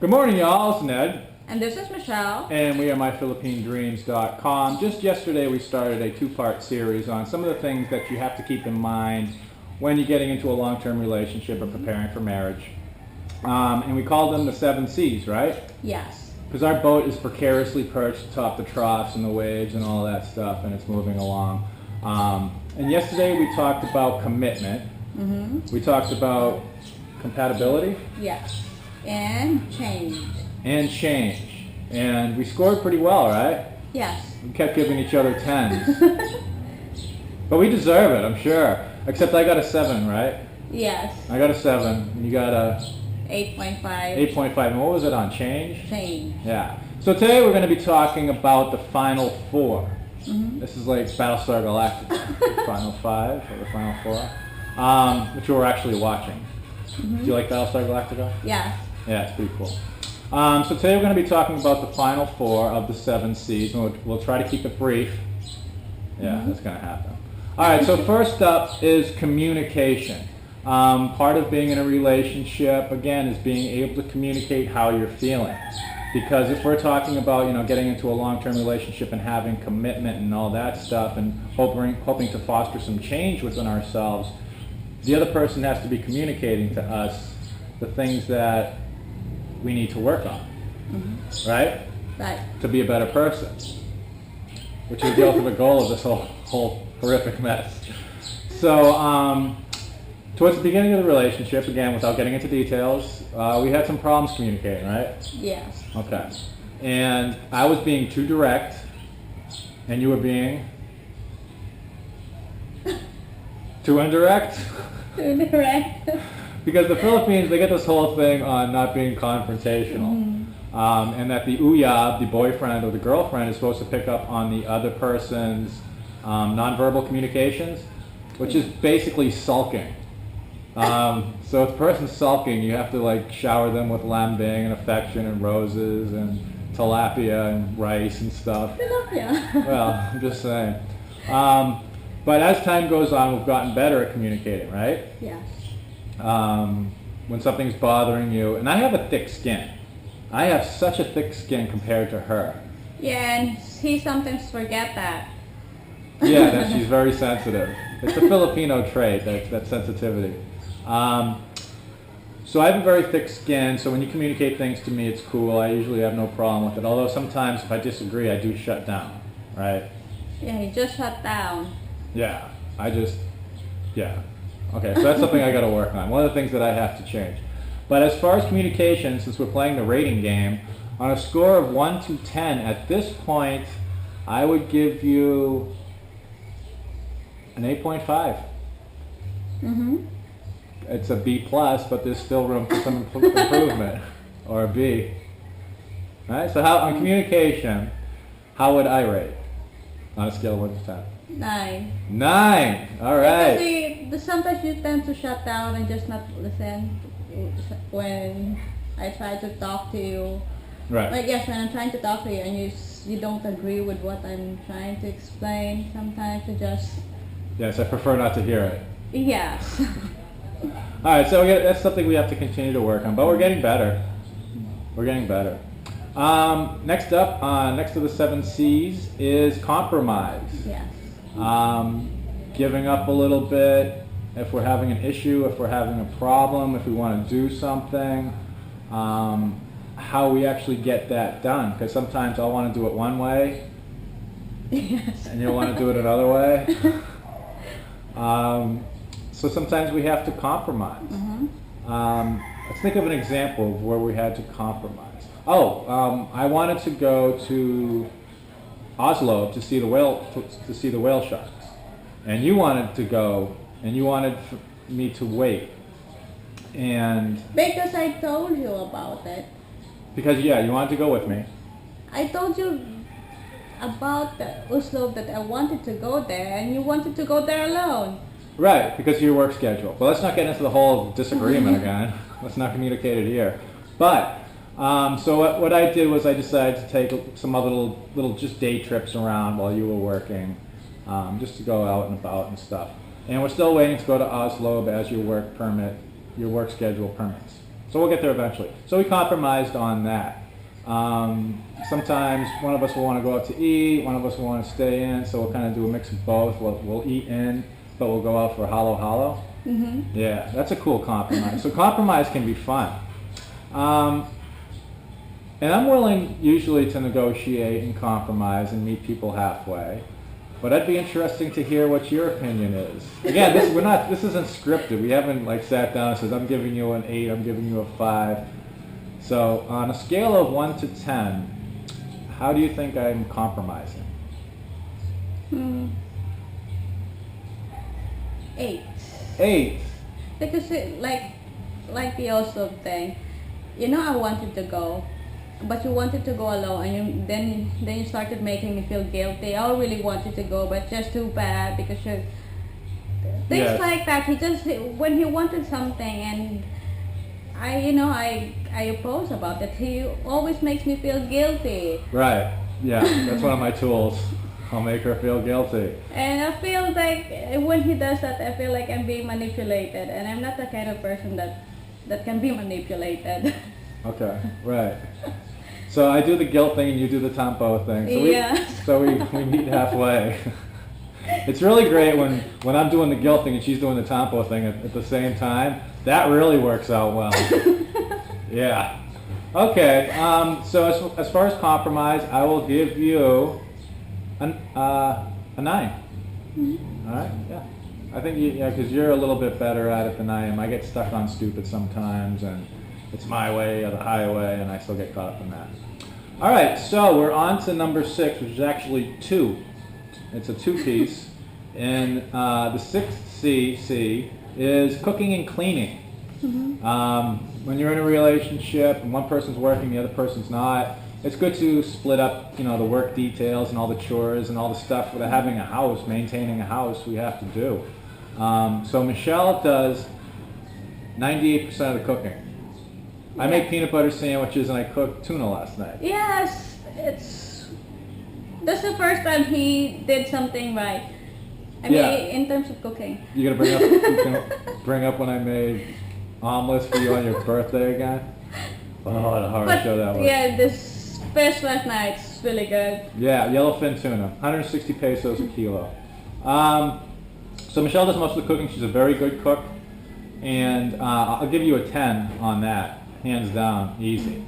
Good morning, y'all. It's Ned. And this is Michelle. And we are MyPhilippineDreams.com. Just yesterday we started a two-part series on some of the things that you have to keep in mind when you're getting into a long-term relationship or preparing for marriage. And we called them the 7 C's, right? Yes. Because our boat is precariously perched atop the troughs and the waves and all that stuff, and it's moving along. And yesterday we talked about commitment. We talked about compatibility. Yes. And change. And we scored pretty well, right? Yes. We kept giving each other 10s. But we deserve it, I'm sure. Except I got a 7, right? Yes. I got a 7. You got a 8.5. 8.5. And what was it on? Change? Change. Yeah. So today we're going to be talking about the Final 4. This is like Battlestar Galactica. Final 5 or the Final 4. Which we're actually watching. Do you like Battlestar Galactica? Yes. Yeah, it's pretty cool. So today we're going to be talking about the final 4 of the 7 C's, and we'll try to keep it brief. Yeah, that's going to happen. All right, so first up is communication. Part of being in a relationship, again, is being able to communicate how you're feeling. Because if we're talking about, getting into a long-term relationship and having commitment and all that stuff, and hoping to foster some change within ourselves, the other person has to be communicating to us the things that we need to work on, right? Right. To be a better person, which is the ultimate goal of this whole horrific mess. So, towards the beginning of the relationship, again, without getting into details, we had some problems communicating, right? Yes. Okay. And I was being too direct, and you were being too indirect? Too indirect. Because the Philippines, they get this whole thing on not being confrontational. And that the uyab, the boyfriend or the girlfriend, is supposed to pick up on the other person's nonverbal communications, which is basically sulking. So if the person's sulking, you have to shower them with lambing and affection and roses and tilapia and rice and stuff. Tilapia. Well, I'm just saying. But as time goes on, we've gotten better at communicating, right? Yes. When something's bothering you, and I have a thick skin. I have such a thick skin compared to her. Yeah, and he sometimes forget that. Yeah, that she's very sensitive. It's a Filipino trait, that sensitivity. So I have a very thick skin, so when you communicate things to me, it's cool. I usually have no problem with it. Although sometimes if I disagree, I do shut down, right? Yeah, he just shut down. Yeah, Okay, so that's something I got to work on. One of the things that I have to change. But as far as communication, since we're playing the rating game, on a score of 1 to 10, at this point, I would give you an 8.5. It's a B plus, but there's still room for some improvement, or a B. All right. So on communication, how would I rate on a scale of 1 to 10? 9. 9. All right. Because sometimes you tend to shut down and just not listen when I try to talk to you. Right. When I'm trying to talk to you and you don't agree with what I'm trying to explain, sometimes you just... Yes, I prefer not to hear it. Yes. All right, so that's something we have to continue to work on, but we're getting better. We're getting better. Next up, next to the 7 C's is compromise. Yes. Giving up a little bit if we're having an issue, if we're having a problem, if we want to do something, how we actually get that done. Because sometimes I'll want to do it one way, Yes. and you'll want to do it another way. So sometimes we have to compromise. Let's think of an example of where we had to compromise. I wanted to go to Oslo to see the whale sharks, and you wanted to go, and you wanted me to wait. And Because I told you about it. because you wanted to go with me. I told you about the Oslo that I wanted to go there, and you wanted to go there alone. Right, because of your work schedule. But let's not get into the whole disagreement again. Let's not communicate it here. But so what I did was I decided to take some other little just day trips around while you were working, just to go out and about and stuff. And we're still waiting to go to Oslo as your work schedule permits. So we'll get there eventually. So we compromised on that. Sometimes one of us will want to go out to eat, one of us will want to stay in, so we'll kind of do a mix of both. We'll eat in, but we'll go out for hollow. Mm-hmm. Yeah, that's a cool compromise. So compromise can be fun. And I'm willing usually to negotiate and compromise and meet people halfway. But that'd be interesting to hear what your opinion is. Again, this isn't scripted. We haven't like sat down and said, I'm giving you an 8, I'm giving you a 5. So on a scale of 1 to 10, how do you think I'm compromising? 8. 8. Because like the also thing, you know, I wanted to go, but you wanted to go alone, and then you started making me feel guilty. I really wanted to go, but just too bad because you things Yes. like that. When he wanted something, and I oppose about it. He always makes me feel guilty, Right. Yeah, that's one of my tools. I'll make her feel guilty. and I feel like when he does that, I feel like I'm being manipulated, and I'm not the kind of person that can be manipulated. Okay, right. So I do the guilt thing and you do the tempo thing. So Yes. we meet halfway. It's really great when I'm doing the guilt thing and she's doing the tempo thing at the same time. That really works out well. Yeah. Okay. So as far as compromise, I will give you a 9. Mm-hmm. All right. Yeah. I think because you're a little bit better at it than I am. I get stuck on stupid sometimes, and it's my way or the highway, and I still get caught up in that. All right. So we're on to number 6, which is actually 2. It's a 2-piece, and the 6th C is cooking and cleaning. Mm-hmm. When you're in a relationship and one person's working, the other person's not, it's good to split up, the work details and all the chores and all the stuff with having a house, maintaining a house we have to do. So Michelle does 98% of the cooking. I make peanut butter sandwiches and I cooked tuna last night. Yes, that's the first time he did something right. I Yeah. mean, in terms of cooking. You gonna bring up when I made omelets for you on your birthday again? Oh, what a horror show that was. Yeah, this fish last night is really good. Yeah, yellowfin tuna, 160 pesos a kilo. So Michelle does most of the cooking. She's a very good cook, and I'll give you a 10 on that, hands down, easy.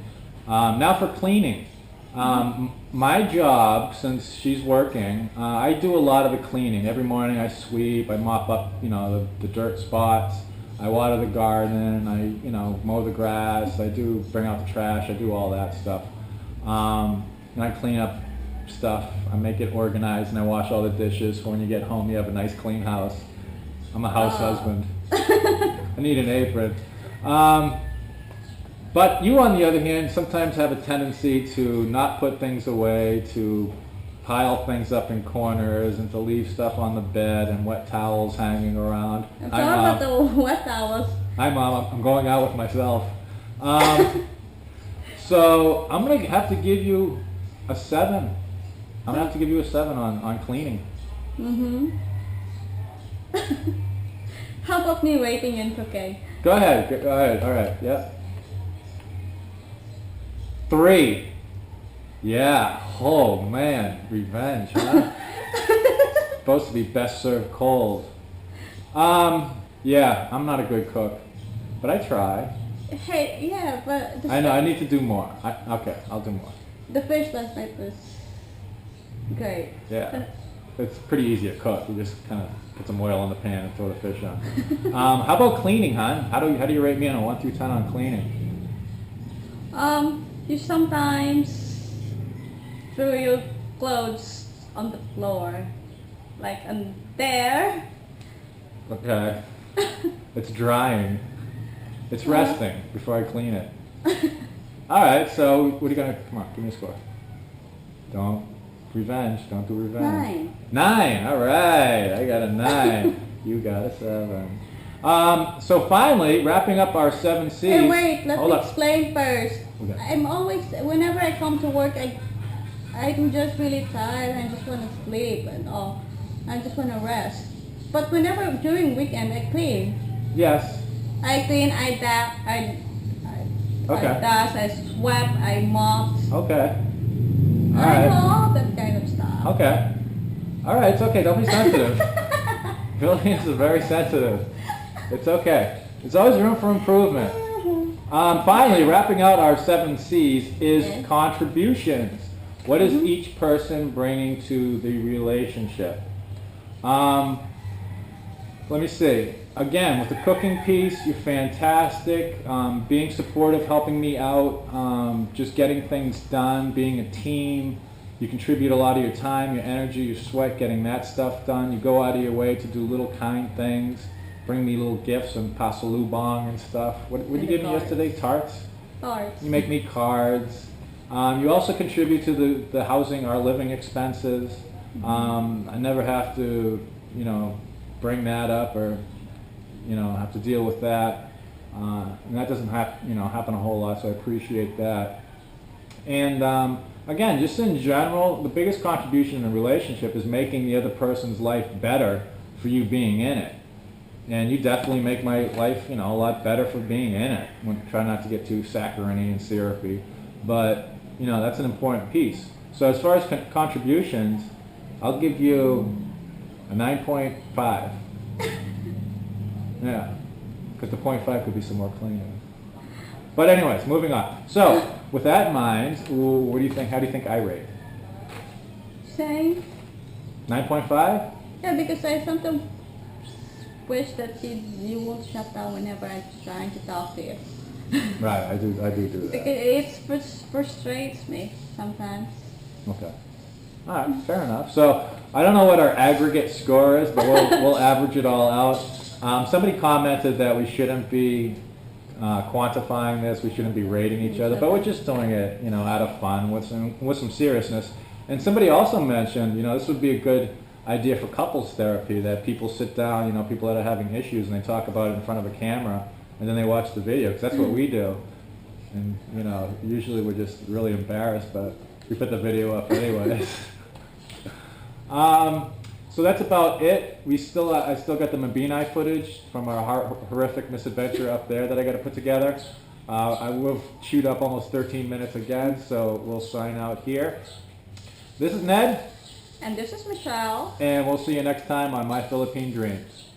Now for cleaning. My job, since she's working, I do a lot of the cleaning. Every morning I sweep, I mop up, the dirt spots. I water the garden, I, mow the grass, I do bring out the trash, I do all that stuff. And I clean up stuff, I make it organized, and I wash all the dishes, so when you get home you have a nice clean house. I'm a house husband. I need an apron. But you, on the other hand, sometimes have a tendency to not put things away, to pile things up in corners, and to leave stuff on the bed and wet towels hanging around. I'm sorry about the wet towels. Hi, Mom. I'm going out with myself. So I'm going to have to give you a 7. I'm going to have to give you a 7 on cleaning. Mm-hmm. How about me waiting and cooking? Go ahead. All right. Yeah. 3. Yeah. Oh, man. Revenge, huh? Supposed to be best served cold. Yeah, I'm not a good cook, but I try. Hey, yeah, but I know, I need to do more. Okay, I'll do more. the fish last night was great. Yeah. It's pretty easy to cook. You just kind of put some oil in the pan and throw the fish on. How about cleaning, hon? How do you rate me on a 1 through 10 on cleaning? You sometimes throw your clothes on the floor, like on there. Okay. It's drying. It's resting before I clean it. All right, so what are you gonna? Come on, give me a score. Don't revenge. Don't do revenge. 9. All right, I got a 9. You got a 7. So finally, wrapping up our 7 C's. Hey, wait, let Hold me up. explain first. Okay. I'm always, whenever I come to work, I'm just really tired. I just want to sleep and all. I just want to rest. But whenever during weekend, I clean. Yes. I clean, I Okay. I dust, I swept, I mopped. Okay. All I know right. all that kind of stuff. Okay. All right. It's okay. Don't be sensitive. Philippines is very sensitive. It's okay. There's always room for improvement. Finally, wrapping out our 7 C's is Yes. contributions. What is each person bringing to the relationship? Let me see. Again, with the cooking piece, you're fantastic. Being supportive, helping me out, just getting things done, being a team. You contribute a lot of your time, your energy, your sweat, getting that stuff done. You go out of your way to do little kind things. Bring me little gifts and pasalubong and stuff. What did you And give me cards. yesterday? Tarts? Cards. You make me cards. You also contribute to the housing, our living expenses. I never have to, bring that up or, have to deal with that. And that doesn't happen a whole lot, so I appreciate that. And again, just in general, the biggest contribution in a relationship is making the other person's life better for you being in it. And you definitely make my life, a lot better for being in it. Try not to get too saccharine and syrupy, but that's an important piece. So as far as contributions, I'll give you a 9.5. Yeah, because the 0.5 could be some more cleaning. But anyways, moving on. So with that in mind, what do you think? How do you think I rate? Same. 9.5? Yeah, because I sometimes wish that you won't shut down whenever I'm trying to talk to you. Right, I do Because that. it frustrates me sometimes. Okay. All right, fair enough. So I don't know what our aggregate score is, but we'll average it all out. Somebody commented that we shouldn't be quantifying this. We shouldn't be rating each other, but we're just doing it, out of fun with some seriousness. And somebody also mentioned, this would be a good idea for couples therapy, that people sit down, people that are having issues, and they talk about it in front of a camera, and then they watch the video, because that's what we do. And usually we're just really embarrassed, but we put the video up anyways. So that's about it. I still got the Mabini footage from our horrific misadventure up there that I got to put together. We've chewed up almost 13 minutes again, so we'll sign out here. This is Ned. And this is Michelle. And we'll see you next time on My Philippine Dreams.